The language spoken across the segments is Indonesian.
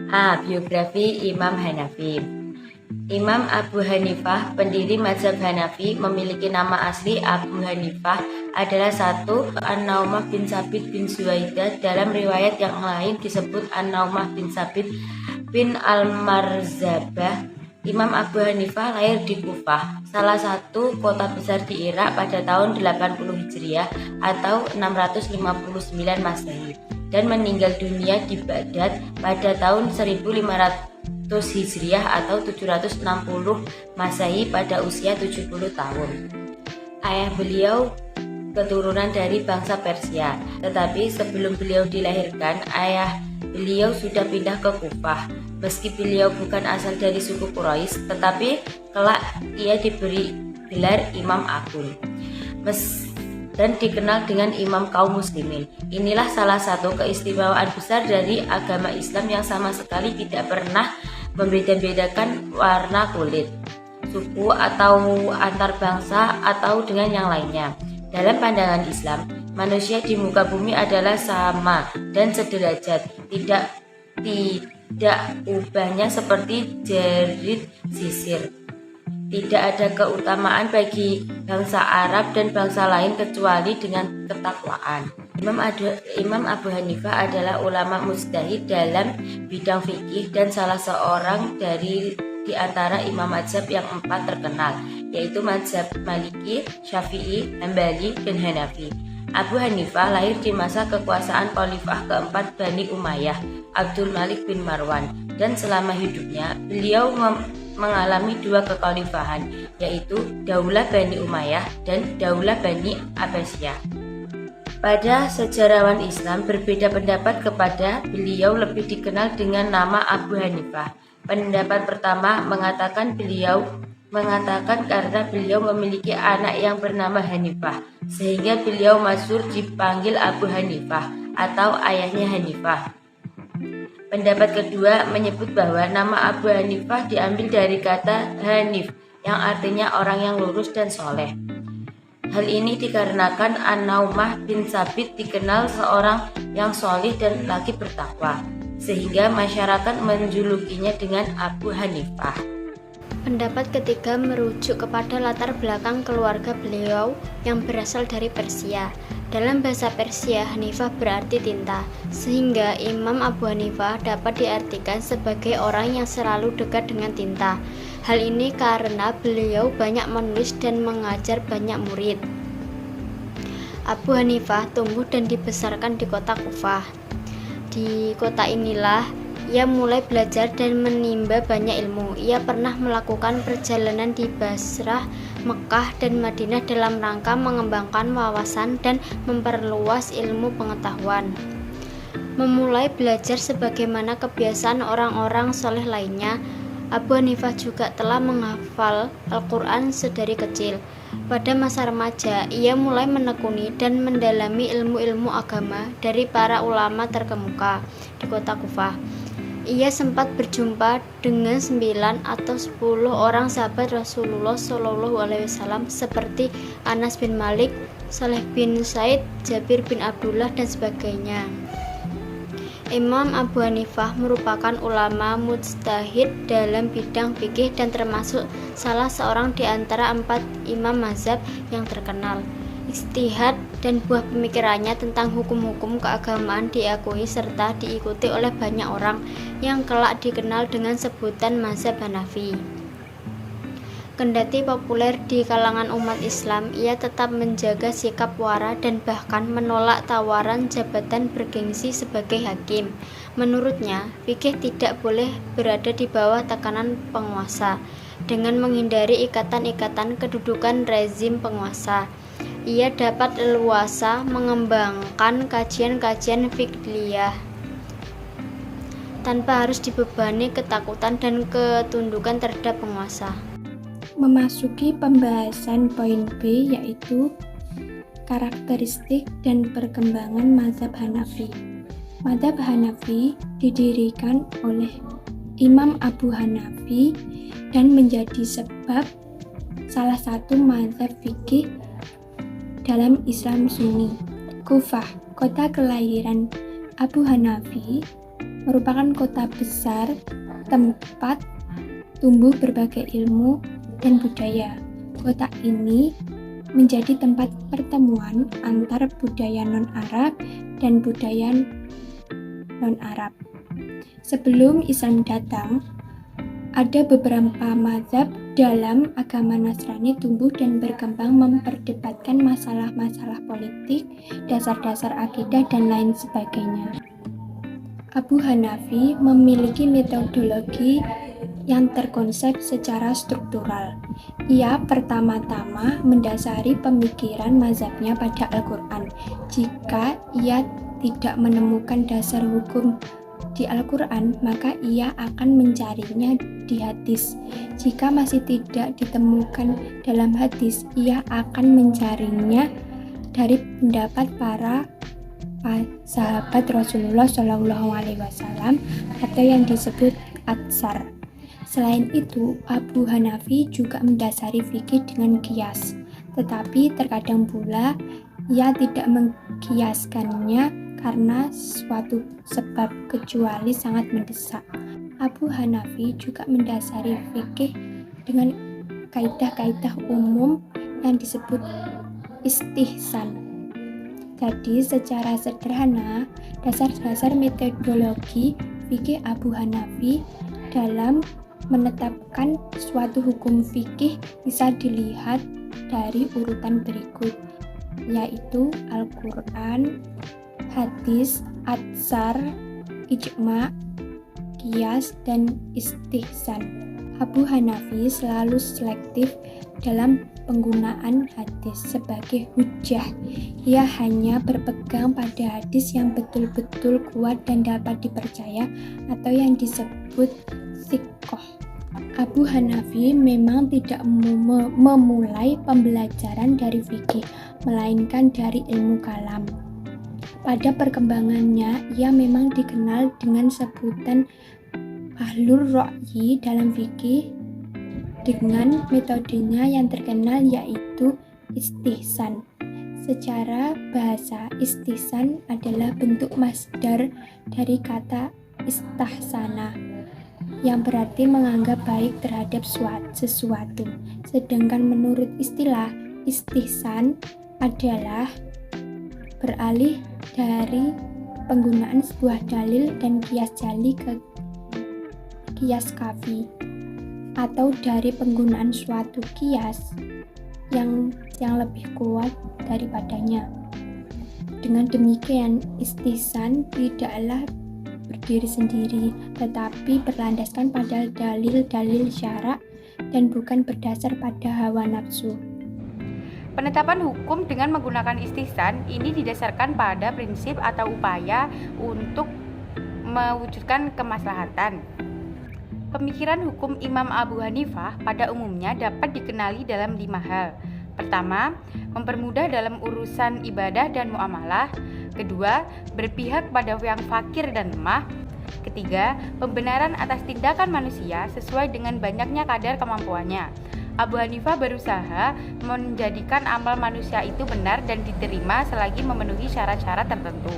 A. Biografi Imam Hanafi. Imam Abu Hanifah, pendiri mazhab Hanafi, memiliki nama asli Abu Hanifah adalah 1. An-Naumah bin Sabit bin Zuaidah. Dalam riwayat yang lain disebut An-Naumah bin Sabit bin Al-Marzabah. Imam Abu Hanifah lahir di Kufah, salah satu kota besar di Irak pada tahun 80 Hijriah atau 659 Masehi, dan meninggal dunia di Baghdad pada tahun 1500 Hijriah atau 760 Masehi pada usia 70 tahun. Ayah beliau keturunan dari bangsa Persia, tetapi sebelum beliau dilahirkan, ayah beliau sudah pindah ke Kufah. Meski beliau bukan asal dari suku Quraisy, tetapi kelak ia diberi gelar Imam Agung dan dikenal dengan Imam kaum muslimin. Inilah salah satu keistimewaan besar dari agama Islam yang sama sekali tidak pernah membeda-bedakan warna kulit, suku, atau antar bangsa atau dengan yang lainnya. Dalam pandangan Islam, manusia di muka bumi adalah sama dan sederajat, tidak ubahnya seperti jerit sisir. Tidak ada keutamaan bagi bangsa Arab dan bangsa lain kecuali dengan ketakwaan. Imam Abu Hanifah adalah ulama mujtahid dalam bidang fikih dan salah seorang di antara imam mazhab yang 4 terkenal, yaitu mazhab Maliki, Syafi'i, Hambali, dan Hanafi. Abu Hanifah lahir di masa kekuasaan Khalifah keempat Bani Umayyah, Abdul Malik bin Marwan, dan selama hidupnya beliau mengalami 2 kekhalifahan, yaitu Daulah Bani Umayyah dan Daulah Bani Abbasiyah. Pada sejarawan Islam berbeda pendapat kepada beliau lebih dikenal dengan nama Abu Hanifah. Pendapat pertama mengatakan karena beliau memiliki anak yang bernama Hanifah, sehingga beliau masyhur dipanggil Abu Hanifah atau ayahnya Hanifah. Pendapat kedua menyebut bahwa nama Abu Hanifah diambil dari kata Hanif, yang artinya orang yang lurus dan soleh. Hal ini dikarenakan An-Naumah bin Sabit dikenal seorang yang soleh dan lagi bertakwa, sehingga masyarakat menjulukinya dengan Abu Hanifah. Pendapat ketiga merujuk kepada latar belakang keluarga beliau yang berasal dari Persia. Dalam bahasa Persia, Hanifah berarti tinta, sehingga Imam Abu Hanifah dapat diartikan sebagai orang yang selalu dekat dengan tinta. Hal ini karena beliau banyak menulis dan mengajar banyak murid. Abu Hanifah tumbuh dan dibesarkan di kota Kufah. Di kota inilah ia mulai belajar dan menimba banyak ilmu. Ia pernah melakukan perjalanan di Basrah, Mekah, dan Madinah dalam rangka mengembangkan wawasan dan memperluas ilmu pengetahuan. Memulai belajar sebagaimana kebiasaan orang-orang soleh lainnya, Abu Hanifah juga telah menghafal Al-Quran sedari kecil. Pada masa remaja, ia mulai menekuni dan mendalami ilmu-ilmu agama dari para ulama terkemuka di kota Kufah. Ia sempat berjumpa dengan 9 atau 10 orang sahabat Rasulullah SAW seperti Anas bin Malik, Saleh bin Said, Jabir bin Abdullah, dan sebagainya. Imam Abu Hanifah merupakan ulama mujtahid dalam bidang fikih dan termasuk salah seorang di antara 4 imam mazhab yang terkenal. Ijtihad dan buah pemikirannya tentang hukum-hukum keagamaan diakui serta diikuti oleh banyak orang yang kelak dikenal dengan sebutan mazhab Hanafi. Kendati populer di kalangan umat Islam, ia tetap menjaga sikap wara dan bahkan menolak tawaran jabatan bergengsi sebagai hakim. Menurutnya, fikih tidak boleh berada di bawah tekanan penguasa dengan menghindari ikatan-ikatan kedudukan rezim penguasa. Ia dapat leluasa mengembangkan kajian-kajian fiqhiyah tanpa harus dibebani ketakutan dan ketundukan terhadap penguasa. Memasuki pembahasan poin B, yaitu karakteristik dan perkembangan mazhab Hanafi. Mazhab Hanafi didirikan oleh Imam Abu Hanafi dan menjadi sebab salah satu mazhab fikih dalam Islam Sunni. Kufah, kota kelahiran Abu Hanafi, merupakan kota besar tempat tumbuh berbagai ilmu dan budaya. Kota ini menjadi tempat pertemuan antara budaya non-Arab dan budaya non-Arab. Sebelum Islam datang, ada beberapa mazhab dalam agama Nasrani tumbuh dan berkembang memperdebatkan masalah-masalah politik, dasar-dasar akidah, dan lain sebagainya. Abu Hanafi memiliki metodologi yang terkonsep secara struktural. Ia pertama-tama mendasari pemikiran mazhabnya pada Al-Quran. Jika ia tidak menemukan dasar hukum di Al-Quran, maka ia akan mencarinya di hadis. Jika masih tidak ditemukan dalam hadis, ia akan mencarinya dari pendapat para sahabat Rasulullah SAW atau yang disebut atsar. Selain itu, Abu Hanafi juga mendasari fikih dengan qiyas, tetapi terkadang pula ia tidak mengkiaskannya karena suatu sebab kecuali sangat mendesak. Abu Hanafi juga mendasari fikih dengan kaidah-kaidah umum yang disebut istihsan. Jadi secara sederhana, dasar-dasar metodologi fikih Abu Hanafi dalam menetapkan suatu hukum fikih bisa dilihat dari urutan berikut, yaitu Al-Quran, hadis, atsar, ijma', qiyas, dan istihsan. Abu Hanafi selalu selektif dalam penggunaan hadis sebagai hujjah. Ia hanya berpegang pada hadis yang betul-betul kuat dan dapat dipercaya atau yang disebut thiqah. Abu Hanafi memang tidak memulai pembelajaran dari fikih, melainkan dari ilmu kalam. Pada perkembangannya, ia memang dikenal dengan sebutan ahlul ra'yi dalam fikih dengan metodenya yang terkenal yaitu istihsan. Secara bahasa, istihsan adalah bentuk masdar dari kata istahsana yang berarti menganggap baik terhadap sesuatu. Sedangkan menurut istilah, istihsan adalah beralih dari penggunaan sebuah dalil dan qiyas jali ke qiyas kafi, atau dari penggunaan suatu qiyas yang lebih kuat daripadanya. Dengan demikian, istihsan tidaklah berdiri sendiri, tetapi berlandaskan pada dalil-dalil syarak dan bukan berdasar pada hawa nafsu. Penetapan hukum dengan menggunakan istihsan ini didasarkan pada prinsip atau upaya untuk mewujudkan kemaslahatan. Pemikiran hukum Imam Abu Hanifah pada umumnya dapat dikenali dalam 5 hal. Pertama, mempermudah dalam urusan ibadah dan muamalah. Kedua, berpihak pada yang fakir dan lemah. Ketiga, pembenaran atas tindakan manusia sesuai dengan banyaknya kadar kemampuannya. Abu Hanifah berusaha menjadikan amal manusia itu benar dan diterima selagi memenuhi syarat-syarat tertentu.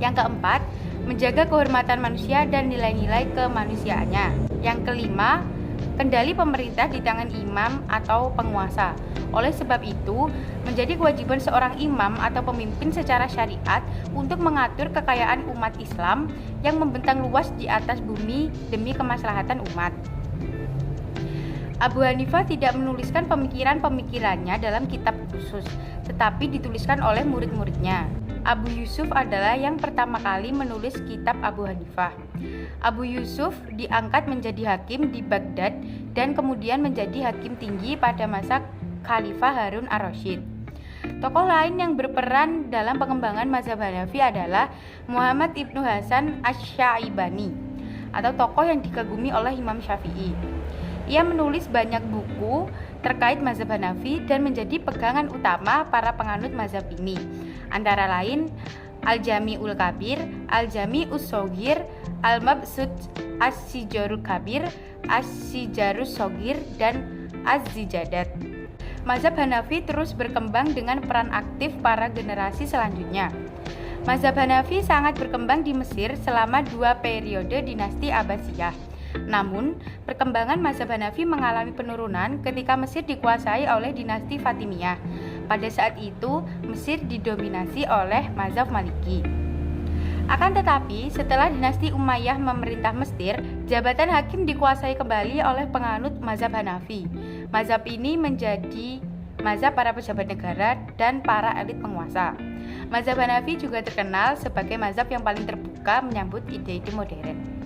Yang keempat, menjaga kehormatan manusia dan nilai-nilai kemanusiaannya. Yang kelima, kendali pemerintah di tangan imam atau penguasa. Oleh sebab itu, menjadi kewajiban seorang imam atau pemimpin secara syariat untuk mengatur kekayaan umat Islam yang membentang luas di atas bumi demi kemaslahatan umat. Abu Hanifah tidak menuliskan pemikiran-pemikirannya dalam kitab khusus, tetapi dituliskan oleh murid-muridnya. Abu Yusuf adalah yang pertama kali menulis kitab Abu Hanifah. Abu Yusuf diangkat menjadi hakim di Baghdad dan kemudian menjadi hakim tinggi pada masa Khalifah Harun ar-Rasyid. Tokoh lain yang berperan dalam pengembangan mazhab Hanafi adalah Muhammad ibnu Hasan Asy-Syaibani, atau tokoh yang dikagumi oleh Imam Syafi'i. Ia menulis banyak buku terkait mazhab Hanafi dan menjadi pegangan utama para penganut mazhab ini, antara lain Al-Jami'ul Kabir, Al-Jami'us Shaghir, Al-Mabsut As-Sijarul Kabir, As-Sijarus Shaghir, dan Az-Zijadat. Mazhab Hanafi terus berkembang dengan peran aktif para generasi selanjutnya. Mazhab Hanafi sangat berkembang di Mesir selama 2 periode dinasti Abbasiyah. Namun, perkembangan mazhab Hanafi mengalami penurunan ketika Mesir dikuasai oleh dinasti Fatimiyah. Pada saat itu, Mesir didominasi oleh mazhab Maliki. Akan tetapi, setelah dinasti Umayyah memerintah Mesir, jabatan hakim dikuasai kembali oleh penganut mazhab Hanafi. Mazhab ini menjadi mazhab para pejabat negara dan para elit penguasa. Mazhab Hanafi juga terkenal sebagai mazhab yang paling terbuka menyambut ide-ide modern.